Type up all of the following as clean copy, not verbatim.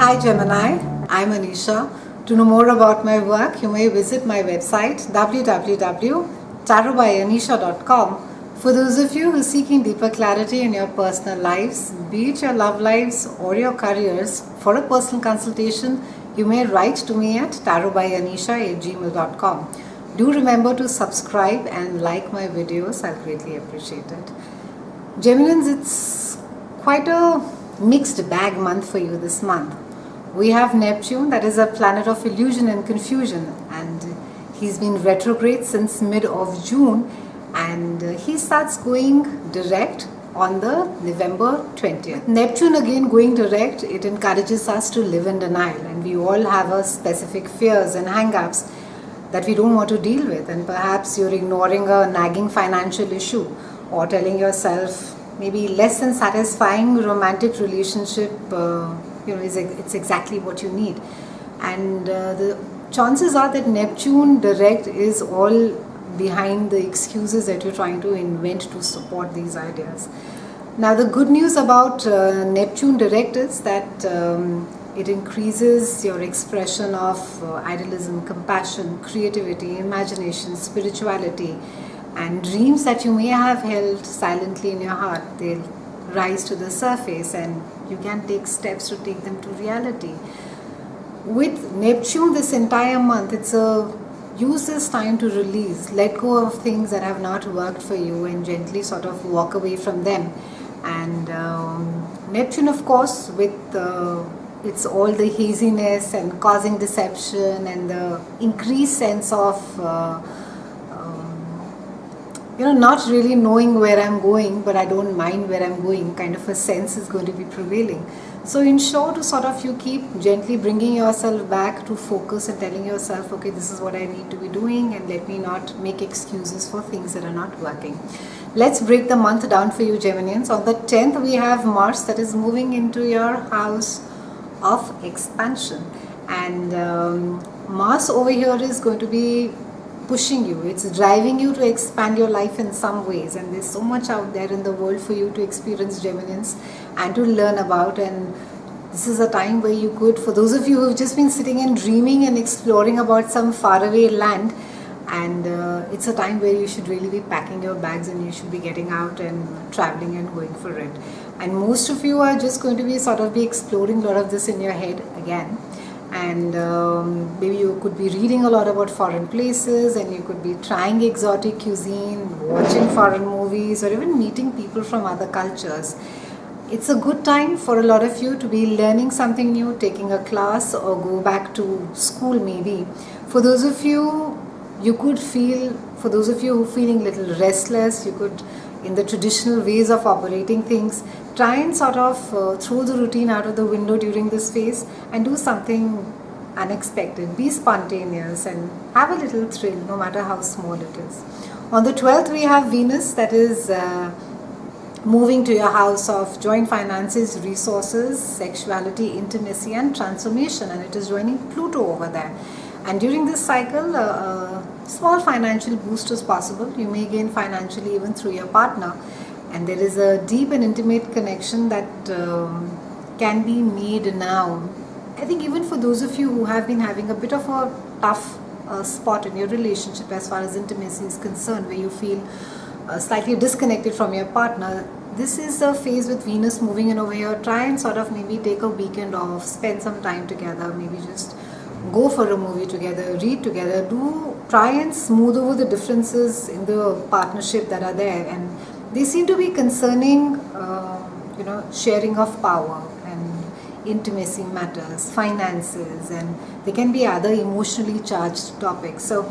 Hi Gemini, I'm Anisha. To know more about my work, you may visit my website www.tarotbyanisha.com. For those of you who are seeking deeper clarity in your personal lives, be it your love lives or your careers, for a personal consultation, you may write to me at tarotbyanisha@gmail.com. Do remember to subscribe and like my videos, I'll greatly appreciate it. Geminians, it's quite a mixed bag month for you this month. We have Neptune, that is a planet of illusion and confusion, and he's been retrograde since mid of June, and he starts going direct on the November 20th. Neptune again going direct, it encourages us to live in denial, and we all have a specific fears and hang-ups that we don't want to deal with, and perhaps you're ignoring a nagging financial issue or telling yourself maybe less than satisfying romantic relationship it's exactly what you need. And the chances are that Neptune direct is all behind the excuses that you're trying to invent to support these ideas. Now the good news about Neptune direct is that it increases your expression of idealism, compassion, creativity, imagination, spirituality, and dreams that you may have held silently in your heart. They'll rise to the surface and you can take steps to take them to reality. With Neptune this entire month, use this time to release, let go of things that have not worked for you and gently sort of walk away from them. And Neptune, of course, with it's all the haziness and causing deception and the increased sense of not really knowing where I'm going, but I don't mind where I'm going, kind of a sense is going to be prevailing. So ensure to sort of you keep gently bringing yourself back to focus and telling yourself, okay, this is what I need to be doing, and let me not make excuses for things that are not working. Let's break the month down for you, Geminians. On the 10th, we have Mars that is moving into your house of expansion. And Mars over here is going to be pushing you, it's driving you to expand your life in some ways, and there's so much out there in the world for you to experience, Geminians, and to learn about. And this is a time where you could, for those of you who've just been sitting and dreaming and exploring about some faraway land, and it's a time where you should really be packing your bags and you should be getting out and traveling and going for it. And most of you are just going to be sort of be exploring a lot of this in your head again. And maybe you could be reading a lot about foreign places, and you could be trying exotic cuisine, watching foreign movies, or even meeting people from other cultures. It's a good time for a lot of you to be learning something new, taking a class, or go back to school maybe. For those of you, who are feeling a little restless, you could, in the traditional ways of operating things, try and sort of throw the routine out of the window during this phase and do something unexpected. Be spontaneous and have a little thrill, no matter how small it is. On the 12th, we have Venus that is moving to your house of joint finances, resources, sexuality, intimacy, and transformation, and it is joining Pluto over there. And during this cycle, a small financial boost is possible. You may gain financially even through your partner. And there is a deep and intimate connection that can be made now. I think even for those of you who have been having a bit of a tough spot in your relationship as far as intimacy is concerned, where you feel slightly disconnected from your partner, this is a phase with Venus moving in over here. Try and sort of maybe take a weekend off, spend some time together, maybe just go for a movie together, read together, try and smooth over the differences in the partnership that are there. And they seem to be concerning, sharing of power and intimacy matters, finances, and there can be other emotionally charged topics. So,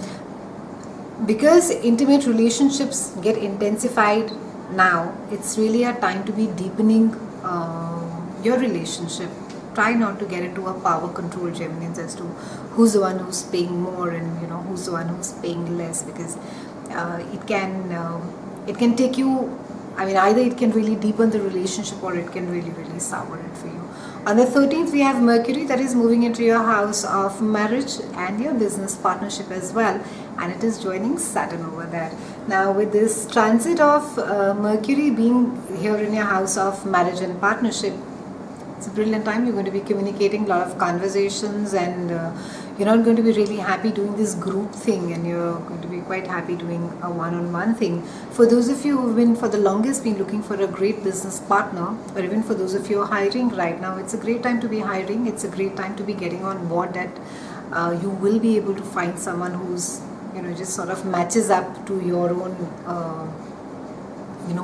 because intimate relationships get intensified now, it's really a time to be deepening your relationship. Try not to get into a power control, Geminians, as to who's the one who's paying more and who's the one who's paying less, because it can take you, either it can really deepen the relationship or it can really, really sour it for you. On the 13th, we have Mercury that is moving into your house of marriage and your business partnership as well, and it is joining Saturn over there. Now, with this transit of Mercury being here in your house of marriage and partnership, It's a brilliant time. You're going to be communicating a lot of conversations, and you're not going to be really happy doing this group thing, and you're going to be quite happy doing a one-on-one thing. For those of you who've been for the longest been looking for a great business partner, or even for those of you who are hiring right now, it's a great time to be hiring. It's a great time to be getting on board that you will be able to find someone who's just sort of matches up to your own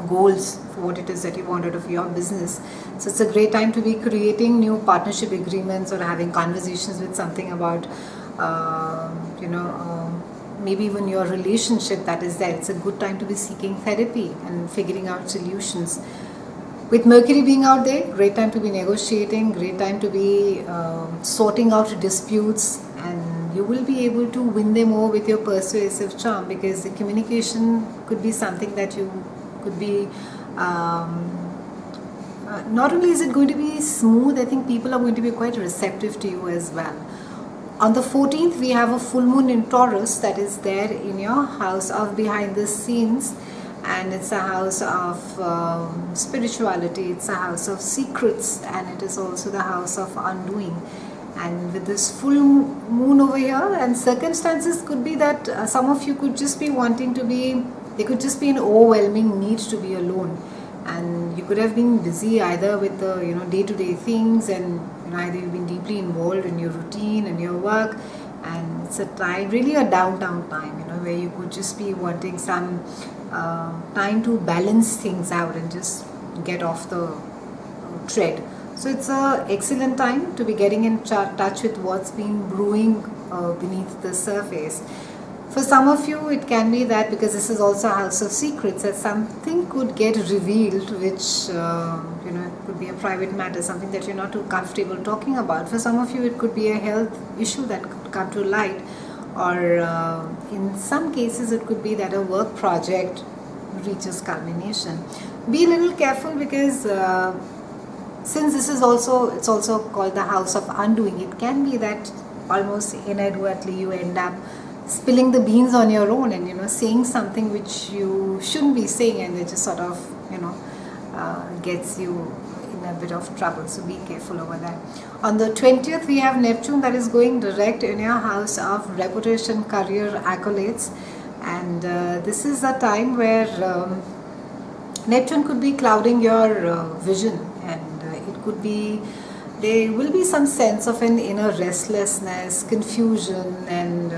goals for what it is that you want out of your business. So it's a great time to be creating new partnership agreements or having conversations with something about maybe even your relationship that is there. It's a good time to be seeking therapy and figuring out solutions. With Mercury being out there, great time to be negotiating, great time to be sorting out disputes, and you will be able to win them over with your persuasive charm, because the communication could be something that you could be not only is it going to be smooth, I think people are going to be quite receptive to you as well. On the 14th, we have a full moon in Taurus that is there in your house of behind the scenes, and it's a house of spirituality, it's a house of secrets, and it is also the house of undoing. And with this full moon over here, and circumstances could be that some of you could just be wanting to be, there could just be an overwhelming need to be alone, and you could have been busy either with the day-to-day things, and either you've been deeply involved in your routine and your work, and it's a time, really a downtime time, where you could just be wanting some time to balance things out and just get off the tread. So it's an excellent time to be getting in touch with what's been brewing beneath the surface. For some of you, it can be that because this is also a house of secrets, that something could get revealed, which it could be a private matter, something that you're not too comfortable talking about. For some of you, it could be a health issue that could come to light, or in some cases, it could be that a work project reaches culmination. Be a little careful, because since this is it's also called the house of undoing, it can be that almost inadvertently you end up spilling the beans on your own, and saying something which you shouldn't be saying, and it just sort of gets you in a bit of trouble. So be careful over that. On the 20th, we have Neptune that is going direct in your house of reputation, career, accolades, and this is a time where Neptune could be clouding your vision, and it could be, there will be some sense of an inner restlessness, confusion, and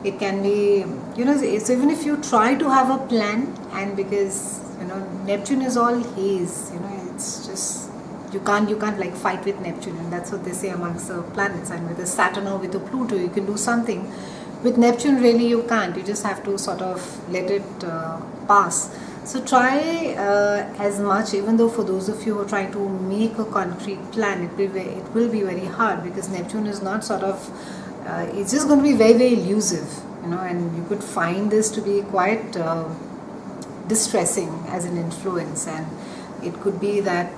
it can be, so even if you try to have a plan, and because Neptune is all haze, it's just, you can't like fight with Neptune, and that's what they say amongst the planets. And with a Saturn or with a Pluto, you can do something. With Neptune, really you can't. You just have to sort of let it pass. So try as much, even though for those of you who are trying to make a concrete plan, it will be very hard, because Neptune is not sort of, it's just going to be very, very elusive, and you could find this to be quite distressing as an influence. And it could be that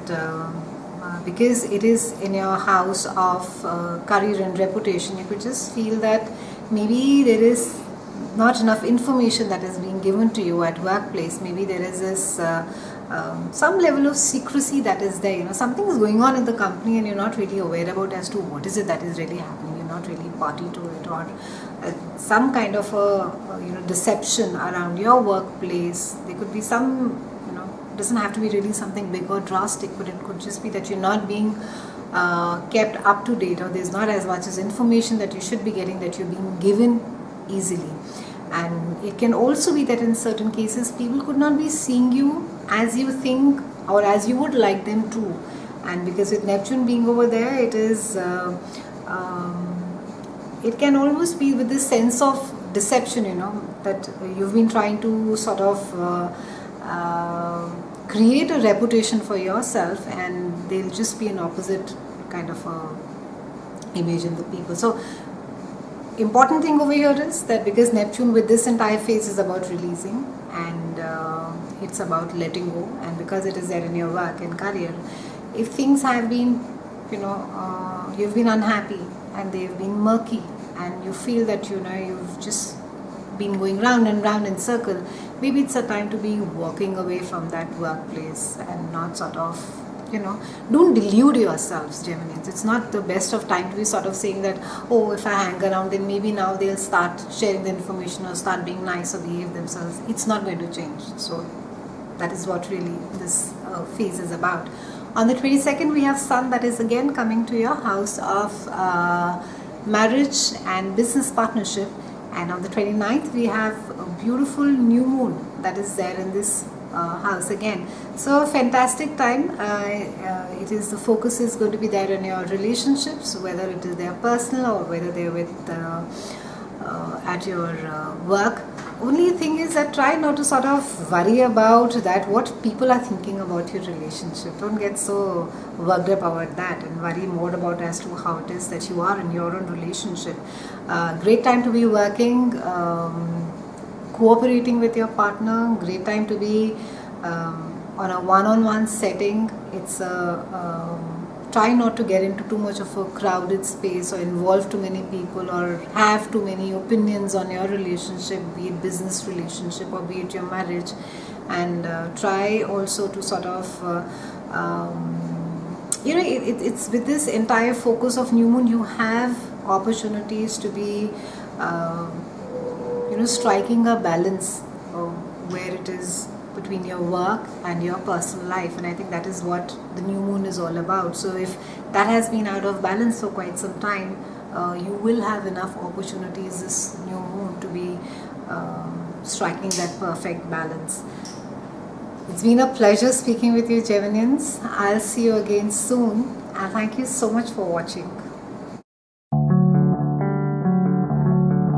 because it is in your house of career and reputation, you could just feel that maybe there is not enough information that is being given to you at workplace. Maybe there is this some level of secrecy that is there. Something is going on in the company, and you're not really aware about as to what is it that is really happening. You're not really party to it, or some kind of a deception around your workplace. There could be some, it doesn't have to be really something big or drastic, but it could just be that you're not being kept up to date, or there's not as much as information that you should be getting, that you're being given easily. And it can also be that in certain cases people could not be seeing you as you think or as you would like them to. And because with Neptune being over there, it is it can almost be with this sense of deception, that you've been trying to sort of create a reputation for yourself, and they'll just be an opposite kind of image in the people. So important thing over here is that because Neptune with this entire phase is about releasing, and it's about letting go, and because it is there in your work and career, if things have been, you've been unhappy and they've been murky, and you feel that you've just been going round and round in circle, maybe it's a time to be walking away from that workplace and not sort of don't delude yourselves, Geminians. It's not the best of time to be sort of saying that, oh, if I hang around, then maybe now they'll start sharing the information or start being nice or behave themselves. It's not going to change. So that is what really this phase is about. On the 22nd, we have Sun that is again coming to your house of marriage and business partnership. And on the 29th, we have a beautiful new moon that is there in this house again. So fantastic time. The focus is going to be there on your relationships, whether it is their personal or whether they're with at your work. Only thing is that try not to sort of worry about that, what people are thinking about your relationship. Don't get so worked up about that and worry more about as to how it is that you are in your own relationship. Great time to be working, cooperating with your partner. Great time to be on a one-on-one setting. It's try not to get into too much of a crowded space or involve too many people or have too many opinions on your relationship, be it business relationship or be it your marriage. And try also to sort of it's with this entire focus of new moon, you have opportunities to be striking a balance where it is between your work and your personal life, and I think that is what the new moon is all about. So if that has been out of balance for quite some time, you will have enough opportunities this new moon to be striking that perfect balance. It's been a pleasure speaking with you, Geminians. I'll see you again soon, and thank you so much for watching.